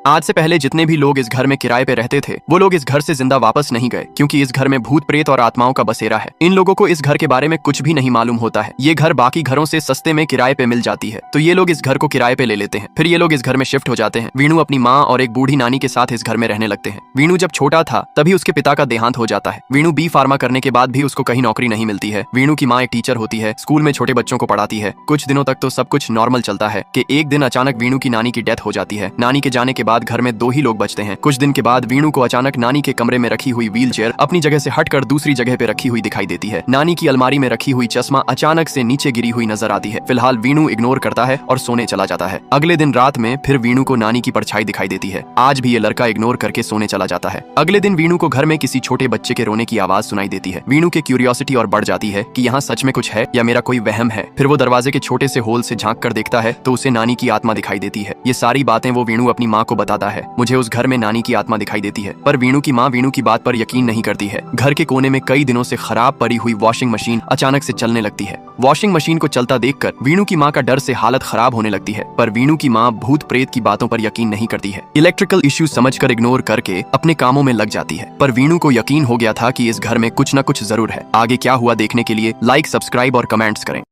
आज से पहले जितने भी लोग इस घर में किराए पे रहते थे वो लोग इस घर से जिंदा वापस नहीं गए, क्योंकि इस घर में भूत प्रेत और आत्माओं का बसेरा है। इन लोगों को इस घर के बारे में कुछ भी नहीं मालूम होता है। ये घर बाकी घरों से सस्ते में किराए पे मिल जाती है, तो ये लोग इस घर को किराए पे ले लेते हैं। फिर ये लोग इस घर में शिफ्ट हो जाते हैं। वीणु अपनी माँ और एक बूढ़ी नानी के साथ इस घर में रहने लगते हैं। वीणु जब छोटा था तभी उसके पिता का देहांत हो जाता है। वीणु बी फार्मा करने के बाद भी उसको कहीं नौकरी नहीं मिलती है। वीणु की माँ एक टीचर होती है, स्कूल में छोटे बच्चों को पढ़ाती है। कुछ दिनों तक तो सब कुछ नॉर्मल चलता है कि एक दिन अचानक वीणु की नानी की डेथ हो जाती है। नानी के जाने के बाद घर में 2 ही लोग बचते हैं। कुछ दिन के बाद वीणु को अचानक नानी के कमरे में रखी हुई व्हील चेयर अपनी जगह से हटकर दूसरी जगह पे रखी हुई दिखाई देती है। नानी की अलमारी में रखी हुई चश्मा अचानक से नीचे गिरी हुई नजर आती है। फिलहाल वीणु इग्नोर करता है और सोने चला जाता है। अगले दिन रात में फिर वीणु को नानी की परछाई दिखाई देती है। आज भी ये लड़का इग्नोर करके सोने चला जाता है। अगले दिन वीणु को घर में किसी छोटे बच्चे के रोने की आवाज सुनाई देती है। वीणु की क्यूरियोसिटी और बढ़ जाती है कि यहाँ सच में कुछ है या मेरा कोई वहम है। फिर वो दरवाजे के छोटे से होल से झांक कर देखता है तो उसे नानी की आत्मा दिखाई देती है। ये सारी बातें वो वीणु अपनी माँ को बताता है। मुझे उस घर में नानी की आत्मा दिखाई देती है, पर वीणु की माँ वीणु की बात पर यकीन नहीं करती है। घर के कोने में कई दिनों से खराब पड़ी हुई वॉशिंग मशीन अचानक से चलने लगती है। वॉशिंग मशीन को चलता देखकर वीणु की माँ का डर से हालत खराब होने लगती है, पर वीणु की माँ भूत प्रेत की बातों पर यकीन नहीं करती है। इलेक्ट्रिकल इश्यू समझकर इग्नोर करके अपने कामों में लग जाती है। पर वीणु को यकीन हो गया था कि इस घर में कुछ न कुछ जरूर है। आगे क्या हुआ देखने के लिए लाइक, सब्सक्राइब और कमेंट्स करें।